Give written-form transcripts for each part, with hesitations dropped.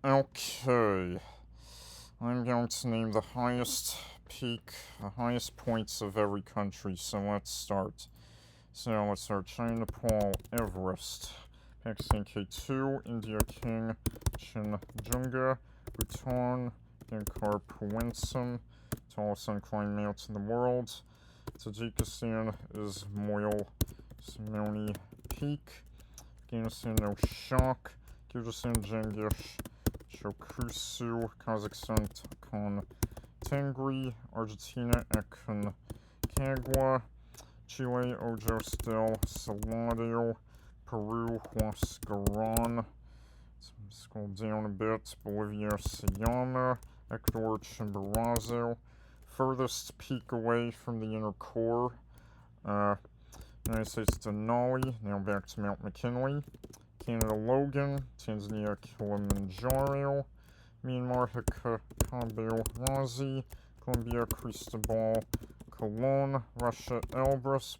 Okay, I'm going to name the highest peak, the highest points of every country, so let's start. So let's start China, Nepal, Everest, Pakistan K2, India King, Chinjunga, Bhutan, Gankar Puensum, tallest unclimbed mountain in the world. Tajikistan is Moyle Simoni Peak, Afghanistan No Shock, Kyrgyzstan Jangish, Shokusu, Kazakhstan Takon Tengri, Argentina Aconcagua, Chile Ojos del Salado, Peru Huascaran, scroll down a bit, Bolivia Sayama, Ecuador Chimborazo, furthest peak away from the inner core, United States Denali, now back to Mount McKinley, Canada Logan, Tanzania Kilimanjaro, Myanmar Hikakabel Razi, Colombia Cristobal Colon, Russia Elbrus,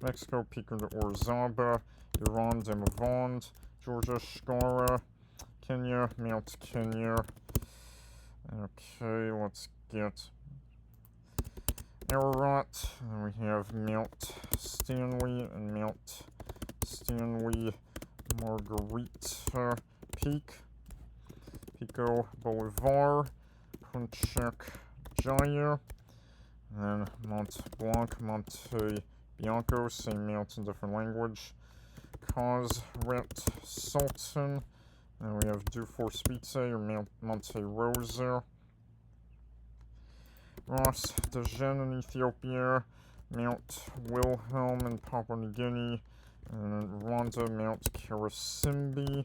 Mexico Pico de Orizaba, Iran Demavand, Georgia Shkara, Kenya Mount Kenya. Okay, let's get Ararat, and we have Mount Stanley and Mount Stanley Margarita Peak, Pico Bolivar, Punchak Jaya, and then Mont Blanc, Monte Bianco, same mountain, different language, Kazret Sultan, and we have Dufour Spitze or Monte Rosa, Ras Dagen in Ethiopia, Mount Wilhelm in Papua New Guinea, and Rwanda, Mount Karasimbi,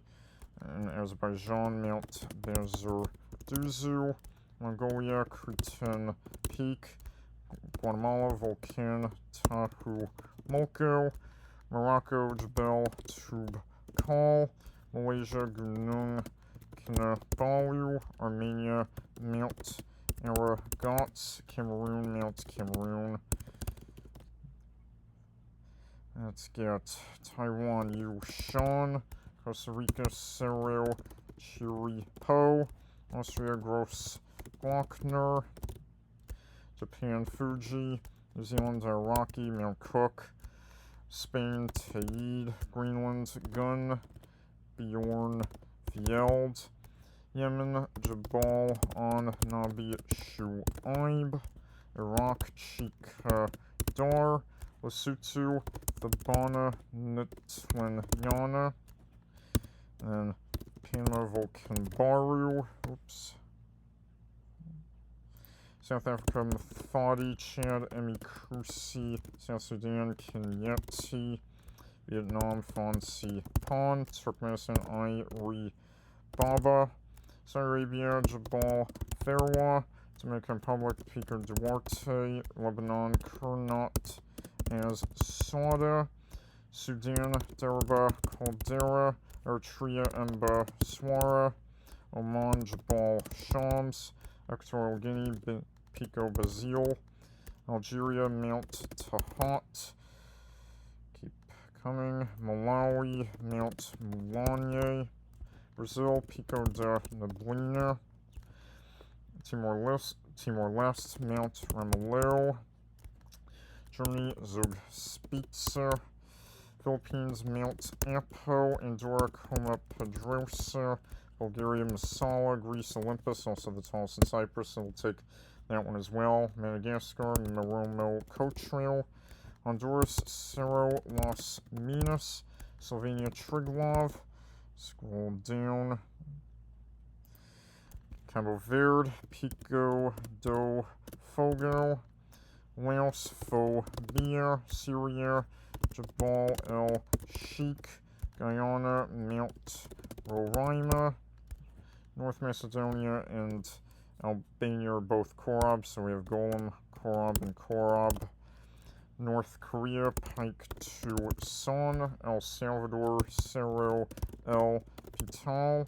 and Azerbaijan, Mount Bezerduzu, Mongolia, Cretan Peak, Guatemala, Volcan Tahu Molko, Morocco, Jebel Toubkal, Malaysia, Gunung Kinabalu, Armenia, Mount Aragat, Cameroon, Mount Cameroon. Let's get Taiwan, Yushan, Costa Rica, Cerro Chiripo, Austria, Gross Glockner, Japan, Fuji, New Zealand, Iraqi, Mount Cook, Spain, Taid, Greenland, Gun, Bjorn Fjeld, Yemen, Jabal on Nabi Shu'aib, Iraq, Chika Dar, Lesotho, Thibana, Nitwanyana, and Panama, Volcan Baru, South Africa, Mafadi, Chad, Emikusi, South Sudan, Kenyeti, Vietnam, Fansi Pan, Turkmenistan, Iri Baba, Saudi Arabia, Jabal Farwa, Dominican Republic, Pico Duarte, Lebanon, Kernot, as Sada, Sudan, Daraba, Caldera, Eritrea, Emba, Swara, Oman, Jabal Shams, Equatorial Guinea, Pico Bazil, Algeria, Mount Tahat, keep coming, Malawi, Mount Mulanye, Brazil, Pico de Neblina, Timor-Leste, Mount Ramalho, Germany, Zugspitze, Philippines, Mount Apo, Andorra, Coma Pedrosa, Bulgaria, Masala, Greece, Olympus, also the tallest in Cyprus, so we'll take that one as well. Madagascar, Moromo Cotrail, Honduras, Cerro Las Minas, Slovenia, Triglav, scroll down, Cabo Verde, Pico do Fogo, Laos, Phobia, Syria, Jabal el Sheikh, Guyana, Mount Roraima, North Macedonia, and Albania are both Korob, so we have Golem, Korob, and Korob. North Korea, Pike to Son, El Salvador, Cerro El Pital,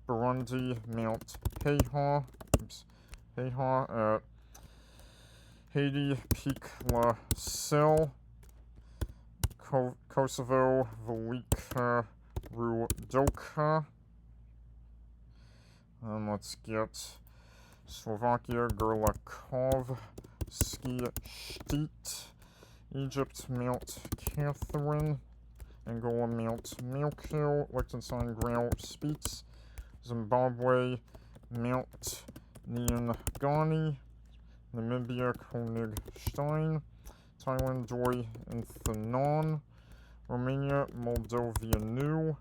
Burundi, Mount Heha, Haiti, Peak La Selle, Kosovo, Velika Rudoka, Let's get Slovakia, Gerlachov, Ski Stit, Egypt, Mount Catherine, Angola, Mount Milko, Liechtenstein, Grau Spitz, Zimbabwe, Mount Nyangani, Namibia, Königstein, Thailand, Doi and Thanon, Romania, Moldova New,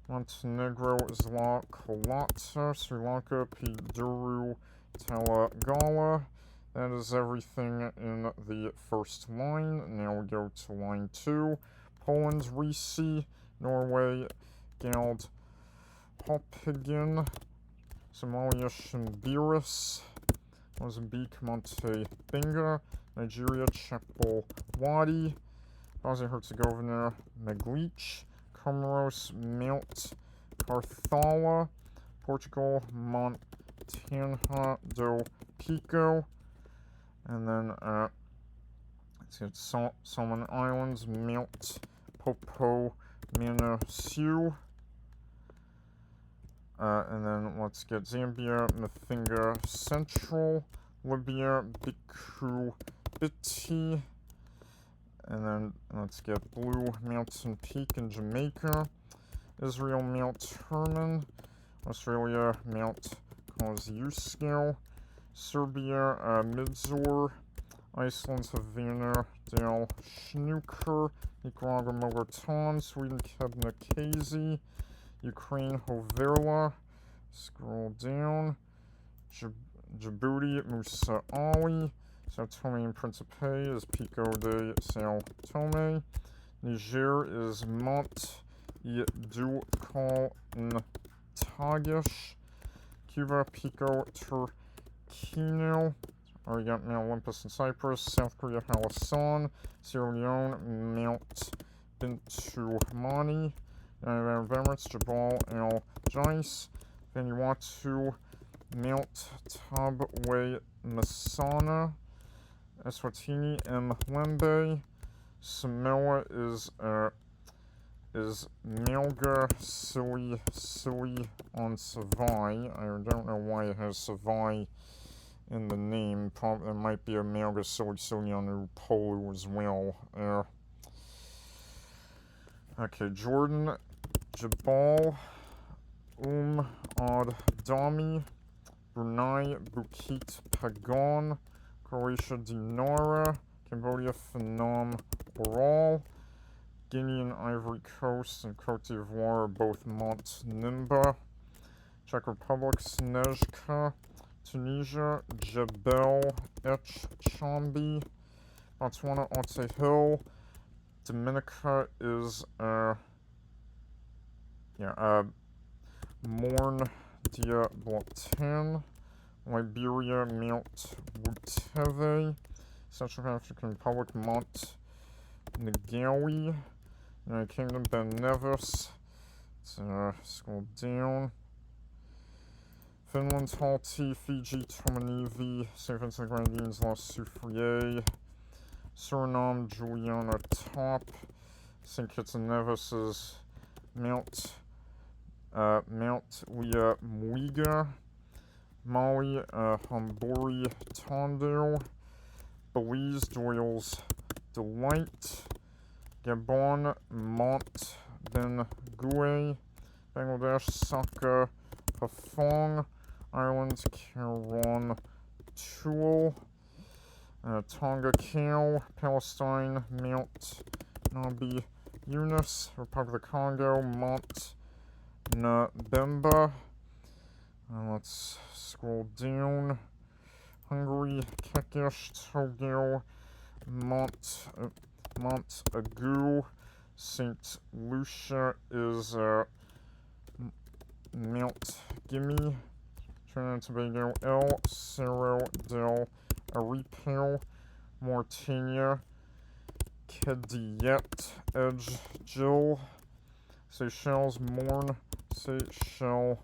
Montenegro, Zlakolata, Sri Lanka, Piduru, Talagala. That is everything in the first line. Now we go to line 2. Poland, Risi, Norway, Gald Hoppigan, Somalia, Shimbiris, Mozambique, Montebenga, Nigeria, Chapel Wadi, Bosnia-Herzegovina, Meglic, Comoros, Mount Carthala, Portugal, Montana do Pico, and then let's get Solomon Islands, Mount Popo Manassu, and then let's get Zambia, Mafinga Central, Libya, Biku Biti, and then let's get Blue Mountain Peak in Jamaica, Israel, Mount Hermon, Australia, Mount Kosciuszko, Serbia, Midzor, Iceland, Havana del Snooker, Nicaragua, Mogotan, Sweden, Kebnekaise, Ukraine, Hoverla, scroll down, Djibouti, Musa Ali, Sao Tome and Principe is Pico de Sao Tome, Niger is Mont Idukal Tagish, Cuba, Pico Turkino, already got Mount Olympus in Cyprus, South Korea, Halasan, Sierra Leone, Mount Bintumani, United Arab Emirates, Jabal El Jais, Vanuatu, Mount Tabwe Masana, Eswatini, Mlembe, Samoa is Melga Sili on Savai. I don't know why it has Savai in the name. Probably there might be a Melga Sili on Upolu as well. Okay, Jordan, Jabal, Ad Dami, Brunei, Bukit Pagon, Croatia, Dinara, Cambodia, Phnom Oral, Guinea and Ivory Coast and Cote d'Ivoire are both Mont Nimba, Czech Republic, Snezhka, Tunisia, Jebel Ech Chambi, Botswana, Otte Hill, Dominica is Morne Dia Blatin, Liberia, Mount Wuteve, Central African Republic, Mont Negawi, United Kingdom, Ben Nevis, scroll down, Finland, Halti, Fiji, Tomanivi, St. Vincent and Grenadines, La Soufriere, Suriname, Juliana Top, St. Kitts and Nevis is Mount Lea Muiga, Mali, Hamburi Tondo, Belize, Doyle's Delight, Gabon, Mont Ben Gue, Bangladesh, Saka Pafong, Ireland, Caron Tool, Tonga Cow, Palestine, Mount Nabi Yunus, Republic of Congo, Mont Nabemba. Let's scroll down. Hungary, Kekish, Togo, Mont Agu, St. Lucia is Mount Gimme, Trinidad and Tobago, El Cerro del Aripel, Mauritania, Kediet, Edge Jill, Seychelles, Morne, Seychelles,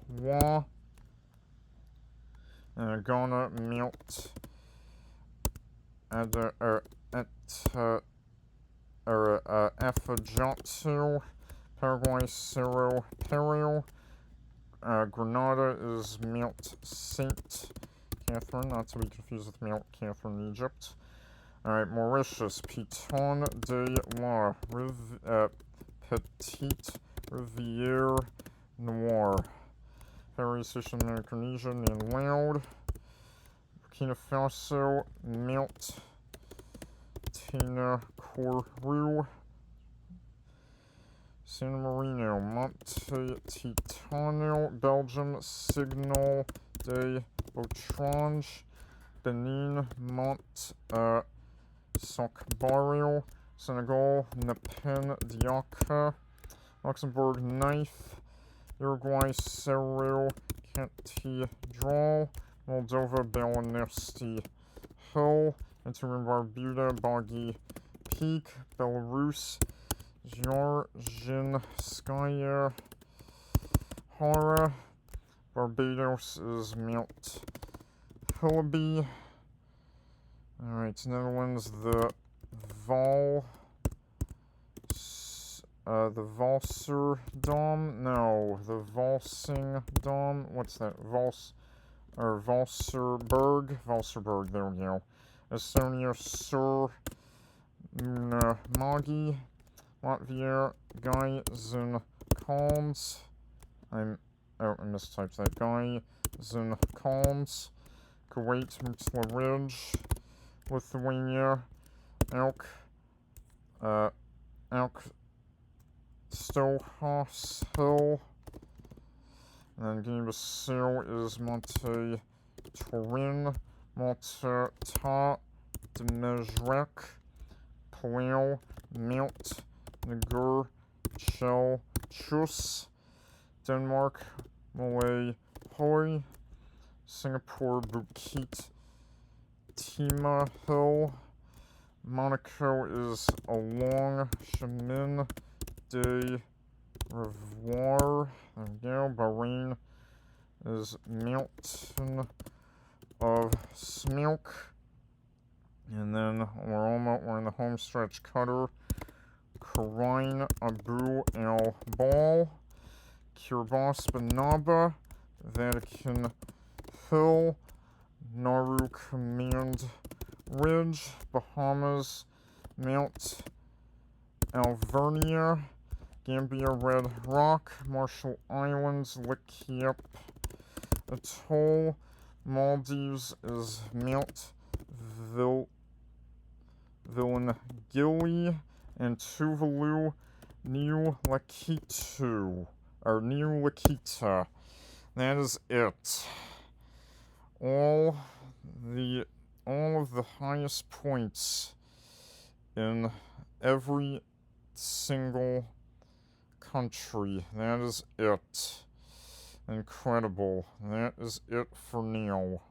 Ghana, Mount Afajatu, Paraguay, Cerro Perio, Grenada is Mount Saint Catherine, not to be confused with Mount Catherine, Egypt. Alright, Mauritius, Piton de la Petite Riviere Noire. Ferry Station, Micronesia, named Loud. Burkina Faso, Mount Tenerife. San Marino, Monte Titano, Belgium, Signal de Botrange, Benin, Mont Sac-Baril, Senegal, Nepen Diaka, Luxembourg, Knife, Uruguay, Cerro Cathedral, Moldova, Balanesti Hill, Interim Barbuda, Boggy Peak, Belarus, Georgianskaya Hora, Barbados is Mount Hillaby. Alright, Netherlands, the Valser Dom? No, the Valsing Dom. What's that? Valserberg? Valserberg, there we go. Estonia, Sur Magi. Latvia, Guy Calms. I mistyped that. Guy Calms. Kuwait, Mutla Ridge. Lithuania, Elk Stohas Hill. And then Guinea-Bissau is Monte Torin, Monte Ta Demejrek, Palau, Mount Negur, Chel Chus, Denmark, Malay Hoi, Singapore, Bukit Timah Hill, Monaco is along Chemin de Revoir, there we go. Bahrain is Mountain of Smoke, and then we're in the home stretch. Qatar, Karine Abu El Bal, Kiribati Banaba, Vatican Hill, Nauru Command Ridge, Bahamas, Mount Alvernia, Gambia Red Rock, Marshall Islands, Likiep Atoll, Maldives is Mount Vilangili, and Tuvalu, New Lakita. That is it. All of the highest points in every single country. That is it. Incredible. That is it for now.